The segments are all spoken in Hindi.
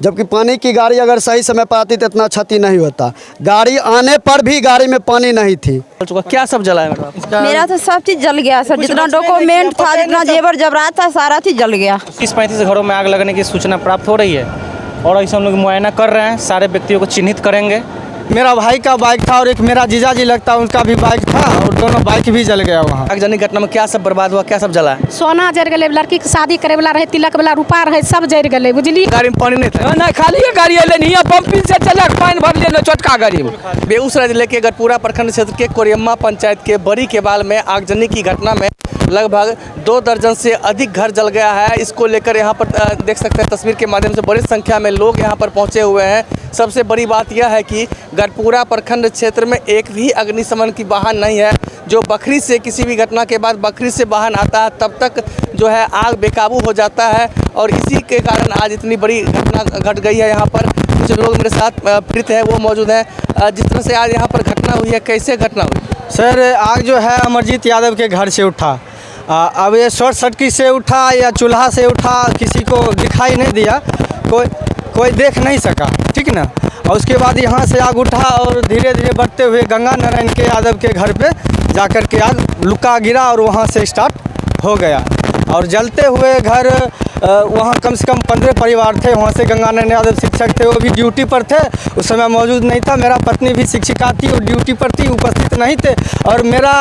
जबकि पानी की गाड़ी अगर सही समय पर आती तो इतना क्षति नहीं होता। गाड़ी आने पर भी गाड़ी में पानी नहीं थी। क्या सब जला है? मेरा तो सब चीज़ जल गया सर, जितना डॉक्यूमेंट था, जितना जेवर जबरात था, सारा चीज़ जल गया। 30-35 घरों में आग लगने की सूचना प्राप्त हो रही है और ऐसे हम लोग मुआयना कर रहे हैं, सारे व्यक्तियों को चिन्हित करेंगे। मेरा भाई का बाइक था और एक मेरा जीजा जी लगता है उनका भी बाइक था और दोनों बाइक भी जल गया वहाँ। आगजनी घटना में क्या सब बर्बाद हुआ, क्या सब जला है? सोना जर गए, लड़की के शादी करे वाला रहे, तिलक वाला रुपा रहे, सब जर गए, बुझली। गाड़ी में पानी नहीं था? नहीं, खाली गाड़ी है, पंपिंग से चलक पानी भर ले छोटका गाड़ी में। बेगूसराय जिले के गढ़पुरा प्रखंड क्षेत्र के कोरियम्मा पंचायत के बड़ी केबाल में आगजनी की घटना में लगभग 2 दर्जन से अधिक घर जल गया है। इसको लेकर यहाँ पर देख सकते हैं तस्वीर के माध्यम से बड़ी संख्या में लोग यहाँ पर पहुँचे हुए हैं। सबसे बड़ी बात यह है कि गढ़पुरा प्रखंड क्षेत्र में एक भी अग्निशमन की वाहन नहीं है। जो बखरी से किसी भी घटना के बाद बखरी से वाहन आता है तब तक जो है आग बेकाबू हो जाता है और इसी के कारण आज इतनी बड़ी घटना घट गई है। यहाँ पर कुछ लोग मेरे साथ पीड़ित हैं, वो मौजूद हैं। जिस तरह से आज यहाँ पर घटना हुई है, कैसे घटना हुई? सर आग जो है अमरजीत यादव के घर से उठा। अब ये शॉर्ट सर्किट से उठा या चूल्हा से उठा, किसी को दिखाई नहीं दिया, कोई देख नहीं सका, ठीक ना। और उसके बाद यहाँ से आग उठा और धीरे धीरे बढ़ते हुए गंगा नारायण के यादव के घर पे जाकर के आग लुका गिरा और वहाँ से स्टार्ट हो गया। और जलते हुए घर वहाँ कम से कम 15 परिवार थे। वहाँ से गंगा नारायण यादव शिक्षक थे, वो भी ड्यूटी पर थे, उस समय मौजूद नहीं था। मेरा पत्नी भी शिक्षिका थी, वो ड्यूटी पर थी, उपस्थित नहीं थे। और मेरा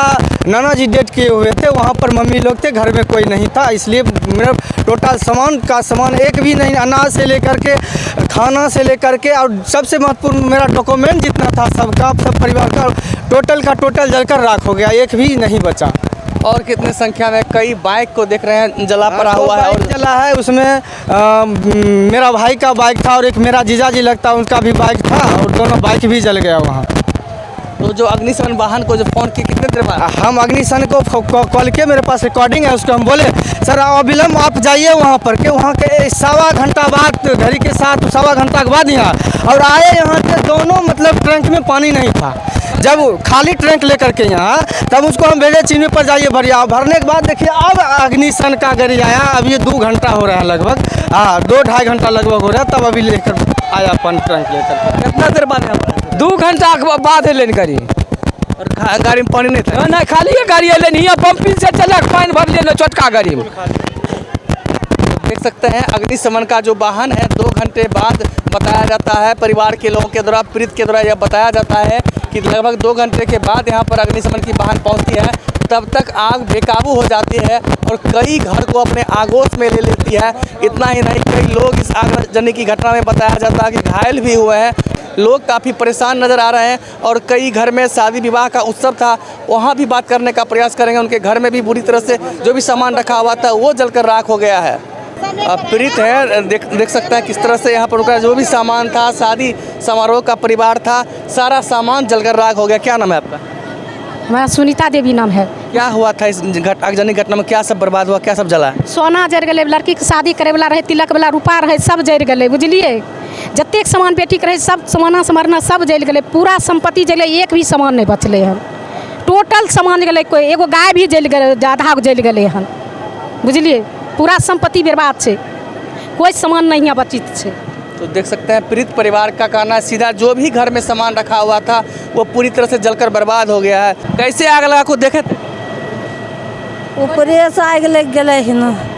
नाना जी डेट किए हुए थे, वहाँ पर मम्मी लोग थे, घर में कोई नहीं था। इसलिए मेरा टोटल सामान एक भी नहीं, अनाज से लेकर के खाना से लेकर के और सबसे महत्वपूर्ण मेरा डॉक्यूमेंट जितना था सबका, सब परिवार का टोटल जलकर राख हो गया, एक भी नहीं बचा। और कितने संख्या में कई बाइक को देख रहे हैं जला पड़ा हुआ है और जला है। उसमें मेरा भाई का बाइक था और एक मेरा जीजा जी लगता है उनका भी बाइक था और दोनों बाइक भी जल गया वहाँ। तो जो अग्निशमन वाहन को जो फोन किए कितने देर बाद? हम अग्निशमन को कॉल किए, मेरे पास रिकॉर्डिंग है, उसको हम बोले सर अविलंब आप जाइए वहाँ पर के वहाँ के 1.25 घंटा बाद घड़ी के साथ 1.25 घंटा के बाद यहाँ और आए। यहाँ के दोनों मतलब टैंक में पानी नहीं था। जब खाली टैंक लेकर के यहाँ तब उसको हम भेजे चिन्ह पर जाइए भरिया। भरने के बाद देखिए अब अग्निशमन का गाड़ी आया। अब ये 2 घंटा हो रहा है लगभग, 2-2.5 घंटा लगभग हो रहा है, तब अभी लेकर आया अपन टैंक लेकर। कितना देर बाद यहाँ पर? 2 घंटा के बाद है लेन गाड़ी और गाड़ी में पानी नहीं था? नहीं, खाली गाड़ी है, पंपिंग से चलक पानी भर ले छोटका गाड़ी में। देख सकते हैं अग्निशमन का जो वाहन है 2 घंटे बाद बताया जाता है, परिवार के लोगों के द्वारा, पीड़ित के द्वारा यह बताया जाता है कि लगभग 2 घंटे के बाद यहाँ पर अग्निशमन की वाहन पहुँचती है। तब तक आग बेकाबू हो जाती है और कई घर को अपने आगोश में ले लेती है। इतना ही नहीं, कई लोग इस आगजनी की घटना में बताया जाता है कि घायल भी हुए हैं। लोग काफ़ी परेशान नज़र आ रहे हैं और कई घर में शादी विवाह का उत्सव था, वहाँ भी बात करने का प्रयास करेंगे। उनके घर में भी बुरी तरह से जो भी सामान रखा हुआ था वो जलकर राख हो गया है। पीड़ित है, देख सकते हैं किस तरह से यहाँ पर उनका जो भी सामान था, शादी समारोह का परिवार था, सारा सामान जलकर राख हो गया। क्या नाम है आपका? मैं सुनीता देवी नाम है। क्या हुआ था इस आगजनी घटना में, क्या सब बर्बाद हुआ, क्या सब जला है? सोना जर गए, लड़की के शादी करे वाला रहे, तिलक वाला रुपा रहे, सब जर गए, बुझलिए। जतेक सामान बेटी के रहे सब समाना समारना सब जल गए, पूरा संपत्ति जल, एक भी सामान नहीं बचले हन। टोटल सामान जल, कोई एगो गाय भी जल गए, आधा जल गए हन, बुझलिए। पूरा संपत्ति बर्बाद है, कोई सामान नहीं है बचित है। तो देख सकते हैं पीड़ित परिवार का कहना है सीधा जो भी घर में सामान रखा हुआ था वो पूरी तरह से जलकर बर्बाद हो गया है। कैसे आग लगा को देखे थे? ऊपरे से आग लग गए है।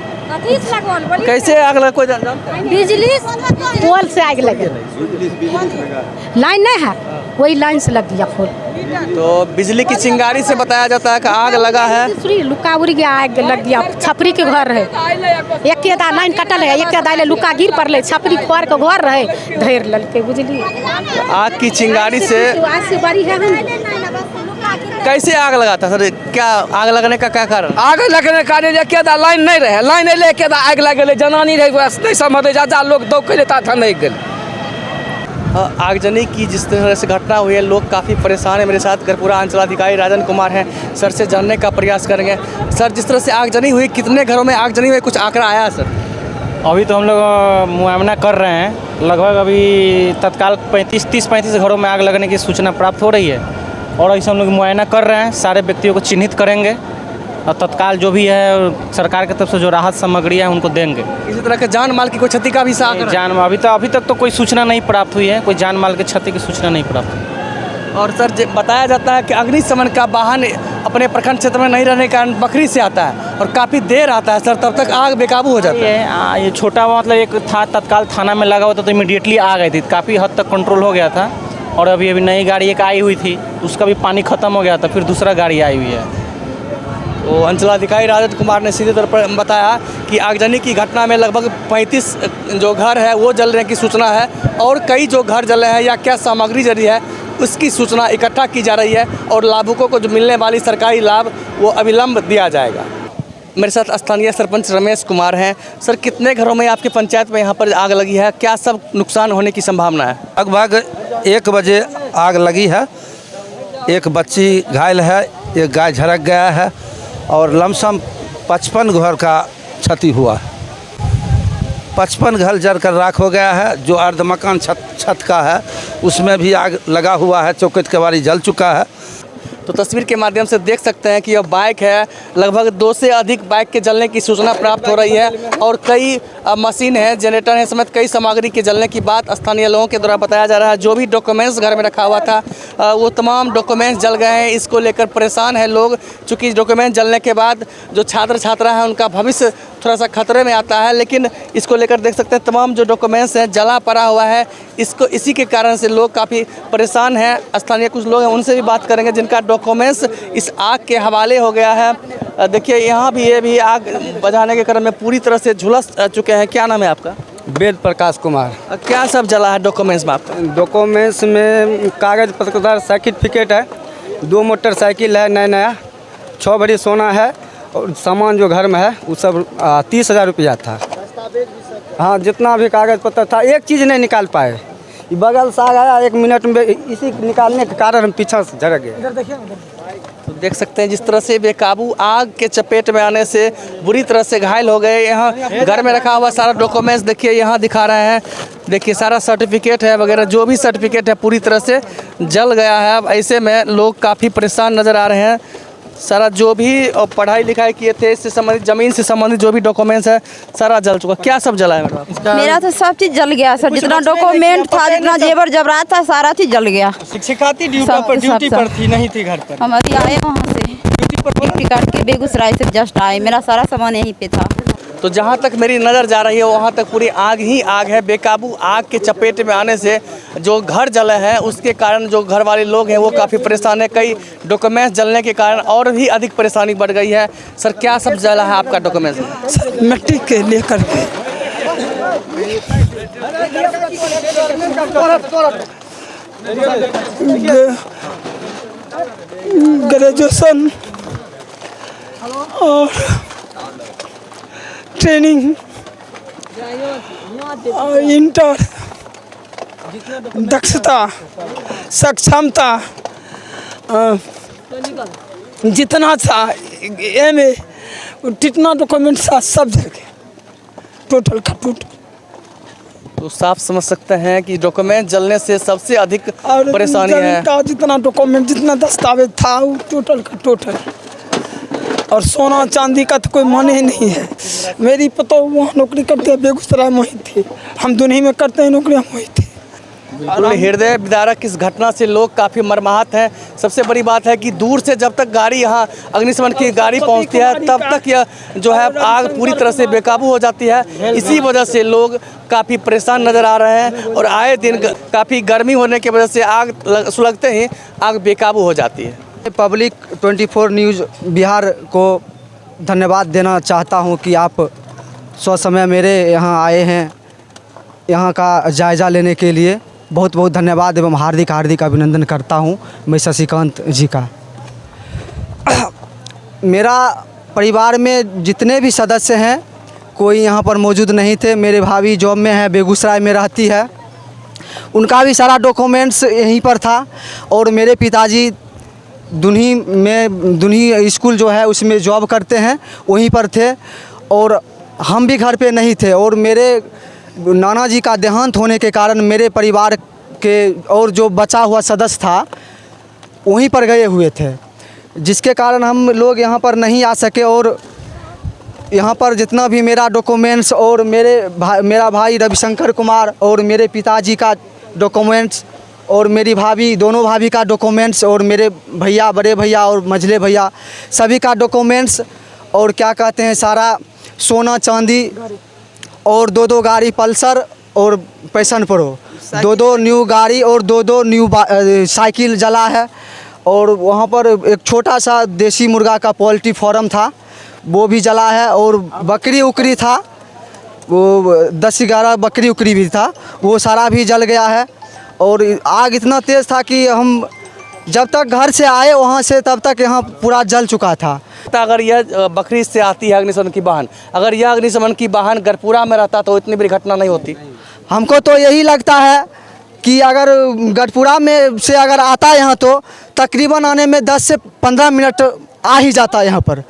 कैसे आग लगा कोई जानता है? बिजली पोल से आग लगे, लाइन नहीं है, वही लाइन से लग गया खोल। तो बिजली की चिंगारी से बताया जाता है कि आग लगा है। लुका उड़ गया, आग लग गया। छपरी के घर है, एक के लाइन कटल है, एक के दाइले लुका गिर पड़े, छपरी खोर के घर रहे, धैर ललके, बुझली। आग की चिंगारी से बड़ी है। कैसे आग लगा था सर? क्या आग लगने का क्या कारण? आग लगने का कारण लाइन नहीं रहे, लाइन नहीं लेके आग लगे, जनानी रहे नहीं समझ, ज़्यादा लोग दौड़ के लेता था, नहीं गए। आगजनी की जिस तरह से घटना हुई है, लोग काफ़ी परेशान हैं। मेरे साथ गढ़पुरा अंचलाधिकारी राजन कुमार हैं, सर से जानने का प्रयास करेंगे। सर, जिस तरह से आगजनी हुई, कितने घरों में आगजनी हुई, कुछ आंकड़ा आया सर? अभी तो हम लोग मुआयना कर रहे हैं, लगभग अभी तत्काल 30-35 घरों में आग लगने की सूचना प्राप्त हो रही है और ऐसे हम लोग मुआयना कर रहे हैं, सारे व्यक्तियों को चिन्हित करेंगे और तत्काल जो भी है सरकार की तरफ से जो राहत सामग्री है उनको देंगे। किसी तरह के जान माल की कोई क्षति का भी साथ है? जान अभी तक तो कोई सूचना नहीं प्राप्त हुई है, कोई जान माल की क्षति की सूचना नहीं प्राप्त हुई। और सर बताया जाता है कि अग्निशमन का वाहन अपने प्रखंड क्षेत्र में नहीं रहने के कारण बकरी से आता है और काफ़ी देर आता है सर, तब तक आग बेकाबू हो जाती है। ये छोटा मतलब एक था तत्काल थाना में लगा हुआ था तो इमीडिएटली आ गई थी, काफ़ी हद तक कंट्रोल हो गया था। और अभी नई गाड़ी एक आई हुई थी, उसका भी पानी ख़त्म हो गया था, फिर दूसरा गाड़ी आई हुई है। तो अंचलाधिकारी राजत कुमार ने सीधे तौर पर बताया कि आगजनी की घटना में लगभग 35 जो घर है वो जलने की सूचना है और कई जो घर जले हैं या क्या सामग्री जली है उसकी सूचना इकट्ठा की जा रही है और लाभुकों को जो मिलने वाली सरकारी लाभ वो अविलंब दिया जाएगा। मेरे साथ स्थानीय सरपंच रमेश कुमार हैं। सर, कितने घरों में आपके पंचायत में यहाँ पर आग लगी है, क्या सब नुकसान होने की संभावना है? लगभग 1 बजे आग लगी है, एक बच्ची घायल है, एक गाय झड़क गया है और लमसम 55 घर का क्षति हुआ है। 55 घर जलकर राख हो गया है। जो अर्ध मकान छत का है उसमें भी आग लगा हुआ है, चौखट केवाड़ी जल चुका है। तो तस्वीर के माध्यम से देख सकते हैं कि यह बाइक है, लगभग 2 से अधिक बाइक के जलने की सूचना प्राप्त हो रही है और कई मशीन है, जनरेटर है समेत कई सामग्री के जलने की बात स्थानीय लोगों के द्वारा बताया जा रहा है। जो भी डॉक्यूमेंट्स घर में रखा हुआ था वो तमाम डॉक्यूमेंट्स जल गए हैं। इसको लेकर परेशान है लोग, चूँकि डॉक्यूमेंट जलने के बाद जो छात्र छात्रा हैं उनका भविष्य थोड़ा सा खतरे में आता है। लेकिन इसको लेकर देख सकते हैं तमाम जो डॉक्यूमेंट्स हैं जला पड़ा हुआ है। इसी के कारण से लोग काफ़ी परेशान हैं। स्थानीय कुछ लोग हैं, उनसे भी बात करेंगे जिनका डॉक्यूमेंट्स इस आग के हवाले हो गया है। देखिए यहाँ भी ये भी आग बुझाने के क्रम में पूरी तरह से झुलस चुके हैं। क्या नाम है आपका? वेद प्रकाश कुमार। क्या सब जला है डॉक्यूमेंट्स में आपका? डॉक्यूमेंट्स में कागज़ पत्रदार सर्टिफिकेट है, 2 मोटरसाइकिल है नया, 6 भरी सोना है और सामान जो घर में है वो सब 30,000 रुपया था। हाँ, जितना भी कागज़ पत्र था एक चीज़ नहीं निकाल पाए। बगल से आ गया 1 मिनट में, इसी निकालने के कारण हम पीछे से झड़क गए। तो देख सकते हैं जिस तरह से बेकाबू आग के चपेट में आने से बुरी तरह से घायल हो गए। यहाँ घर में रखा हुआ सारा डॉक्यूमेंट्स देखिए यहाँ दिखा रहे हैं। देखिए सारा सर्टिफिकेट है वगैरह जो भी सर्टिफिकेट है पूरी तरह से जल गया है। अब ऐसे में लोग काफ़ी परेशान नज़र आ रहे हैं। सारा जो भी पढ़ाई लिखाई किए थे इससे संबंधित, ज़मीन से संबंधित जो भी डॉक्यूमेंट्स है सारा जल चुका। क्या सब जला है मैडम? मेरा तो सब चीज़ जल गया सर, जितना डॉक्यूमेंट था, जितना जेवर जबरात था, सारा चीज़ जल गया। शिक्षिका थी, ड्यूटी पर थी, नहीं थी घर पर। हम अभी आए वहाँ से ड्यूटी काट के बेगूसराय से जस्ट आए, मेरा सारा सामान यहीं पे था। तो जहाँ तक मेरी नज़र जा रही है वहाँ तक पूरी आग ही आग है। बेकाबू आग के चपेट में आने से जो घर जले हैं उसके कारण जो घर वाले लोग हैं वो काफ़ी परेशान है। कई डॉक्यूमेंट्स जलने के कारण और भी अधिक परेशानी बढ़ गई है। सर, क्या सब जला है आपका डॉक्यूमेंट्स? मिट्टी के लेकर के ग्रेजुएशन और ट्रेनिंग और इंटर दक्षता सक्षमता जितना था एमए जितना डॉक्यूमेंट था सब जल गए, टोटल का टोटल। तो साफ समझ सकते हैं कि डॉक्यूमेंट जलने से सबसे अधिक और परेशानी है। जितना डॉक्यूमेंट जितना दस्तावेज था वो टोटल का टोटल। और सोना चांदी का तो कोई माने ही नहीं है। मेरी पतो वहाँ नौकरी करते हैं, बेगूसराय में ही थे, हम दोनों में करते हैं नौकरी, हम वही थे। बिल्कुल हृदय विदारक इस घटना से लोग काफ़ी मर्माहत हैं। सबसे बड़ी बात है कि दूर से जब तक गाड़ी यहाँ अग्निशमन की गाड़ी पहुँचती है तब तक यह जो है आग पूरी तरह से बेकाबू हो जाती है। इसी वजह से लोग काफ़ी परेशान नज़र आ रहे हैं और आए दिन काफ़ी गर्मी होने की वजह से आग सुलगते ही आग बेकाबू हो जाती है। पब्लिक 24 न्यूज़ बिहार को धन्यवाद देना चाहता हूं कि आप ससमय मेरे यहाँ आए हैं यहाँ का जायज़ा लेने के लिए। बहुत बहुत धन्यवाद एवं हार्दिक हार्दिक अभिनंदन करता हूं मैं शशिकांत जी का। मेरा परिवार में जितने भी सदस्य हैं कोई यहाँ पर मौजूद नहीं थे। मेरे भाभी जॉब में है, बेगूसराय में रहती है, उनका भी सारा डॉक्यूमेंट्स यहीं पर था। और मेरे पिताजी दुन्ही स्कूल जो है उसमें जॉब करते हैं, वहीं पर थे और हम भी घर पे नहीं थे। और मेरे नाना जी का देहांत होने के कारण मेरे परिवार के और जो बचा हुआ सदस्य था वहीं पर गए हुए थे। जिसके कारण हम लोग यहाँ पर नहीं आ सके। और यहाँ पर जितना भी मेरा डॉक्यूमेंट्स और मेरा भाई रविशंकर कुमार और मेरे पिताजी का डॉक्यूमेंट्स और मेरी भाभी, दोनों भाभी का डॉक्यूमेंट्स और मेरे भैया, बड़े भैया और मझले भैया सभी का डॉक्यूमेंट्स और क्या कहते हैं सारा सोना चांदी और 2 गाड़ी पल्सर और पैशन प्रो, 2 न्यू गाड़ी और 2 न्यू साइकिल जला है। और वहाँ पर एक छोटा सा देसी मुर्गा का पोल्ट्री फार्म था, वो भी जला है। और बकरी उकरी था, वो 10-11 बकरी उकरी भी था, वो सारा भी जल गया है। और आग इतना तेज़ था कि हम जब तक घर से आए वहाँ से तब तक यहाँ पूरा जल चुका था। अगर यह बकरी से आती है अग्निशमन की वाहन, अगर यह अग्निशमन की वाहन गढ़पुरा में रहता तो इतनी बड़ी घटना नहीं होती। हमको तो यही लगता है कि अगर गढ़पुरा में से अगर आता है यहाँ तो तकरीबन आने में 10 से 15 मिनट आ ही जाता है यहाँ पर।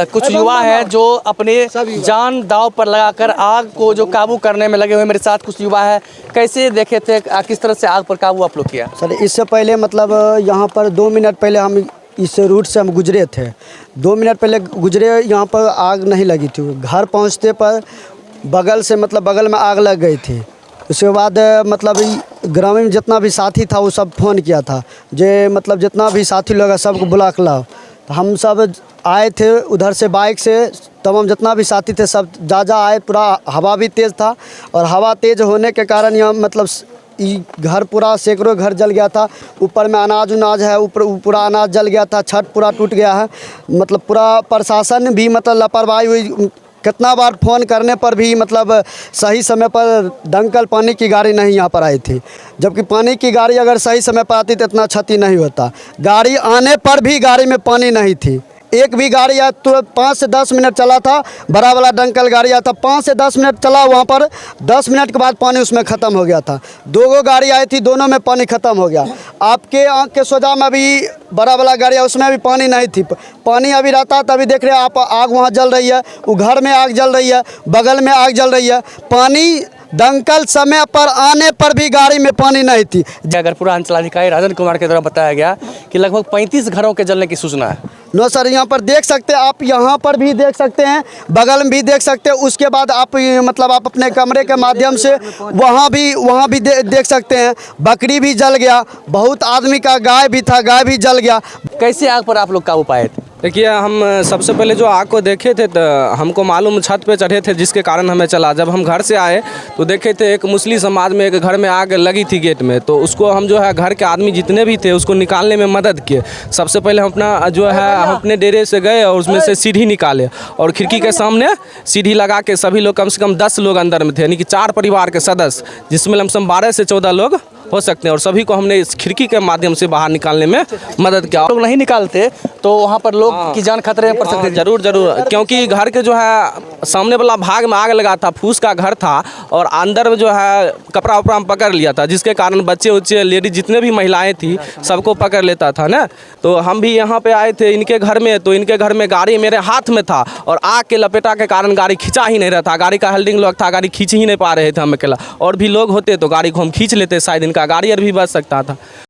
कुछ युवा हैं जो अपने जान दांव पर लगाकर आग को जो काबू करने में लगे हुए। मेरे साथ कुछ युवा हैं, कैसे देखे थे, किस तरह से आग पर काबू आप लोग किया? सर इससे पहले मतलब यहाँ पर 2 मिनट पहले हम इस रूट से हम गुजरे थे, 2 मिनट पहले गुजरे, यहाँ पर आग नहीं लगी थी। घर पहुँचते पर बगल से मतलब बगल में आग लग गई थी। उसके बाद मतलब ग्रामीण जितना भी साथी था वो सब फ़ोन किया था, जे मतलब जितना भी साथी लोग सबको बुला के लाओ। तो हम सब आए थे उधर से बाइक से, तमाम जितना भी साथी थे सब जा आए। पूरा हवा भी तेज़ था और हवा तेज़ होने के कारण यहाँ मतलब घर पूरा सैकड़ों घर जल गया था। ऊपर में अनाज है, ऊपर पूरा अनाज जल गया था, छत पूरा टूट गया है। मतलब पूरा प्रशासन भी मतलब लापरवाही हुई। कितना बार फ़ोन करने पर भी मतलब सही समय पर दमकल पानी की गाड़ी नहीं यहाँ पर आई थी, जबकि पानी की गाड़ी अगर सही समय पर आती तो इतना क्षति नहीं होता। गाड़ी आने पर भी गाड़ी में पानी नहीं थी। एक भी गाड़ी आया तो 5 से 10 मिनट चला था, बड़ा वाला दमकल गाड़ी आया था, 5 से 10 मिनट चला, वहाँ पर 10 मिनट के बाद पानी उसमें ख़त्म हो गया था। 2 गाड़ी आई थी, दोनों में पानी ख़त्म हो गया। आपके आँख के सोजा में भी बड़ा वाला गाड़ी है, उसमें भी पानी नहीं थी। पानी अभी रहता तभी देख रहे हैं आप, आग वहाँ जल रही है, वो घर में आग जल रही है, बगल में आग जल रही है। पानी दमकल समय पर आने पर भी गाड़ी में पानी नहीं थी। गढ़पुरा अंचलाधिकारी राजन कुमार के द्वारा बताया गया कि लगभग 35 घरों के जलने की सूचना है। नो सर, यहाँ पर देख सकते हैं आप, यहाँ पर भी देख सकते हैं, बगल में भी देख सकते हैं। उसके बाद आप मतलब आप अपने कमरे के माध्यम से वहाँ भी देख सकते हैं, बकरी भी जल गया, बहुत आदमी का गाय भी था, गाय भी जल गया। कैसे आग पर आप लोग काबू पाए थे? देखिए, हम सबसे पहले जो आग को देखे थे तो हमको मालूम छत पे चढ़े थे, जिसके कारण हमें चला। जब हम घर से आए तो देखे थे एक मुस्लिम समाज में एक घर में आग लगी थी गेट में, तो उसको हम जो है घर के आदमी जितने भी थे उसको निकालने में मदद किए। सबसे पहले हम अपना जो है हम अपने डेरे से गए और उसमें से सीढ़ी निकाले और खिड़की के सामने सीढ़ी लगा के सभी लोग, कम से कम 10 लोग अंदर में थे, यानी कि 4 परिवार के सदस्य, जिसमें लमसम 12 से 14 लोग हो सकते हैं, और सभी को हमने इस खिड़की के माध्यम से बाहर निकालने में मदद किया। लोग नहीं निकालते तो वहाँ पर लोग की जान खतरे में पड़ सकते हैं। जरूर, क्योंकि घर के जो है सामने वाला भाग में आग लगा था, फूस का घर था, और अंदर में जो है कपड़ा उपड़ा में पकड़ लिया था, जिसके कारण बच्चे उच्चे लेडीज जितने भी महिलाएं थी सबको पकड़ लेता था ना। तो हम भी यहाँ पे आए थे इनके घर में, तो इनके घर में गाड़ी मेरे हाथ में था और आग के लपेटा के कारण गाड़ी खींचा ही नहीं रहा था। गाड़ी का हेल्डिंग लॉक था, गाड़ी खींच ही नहीं पा रहे थे हम अकेला। और भी लोग होते तो गाड़ी को हम खींच लेते, शायद इनका गाड़ी और भी बच सकता था।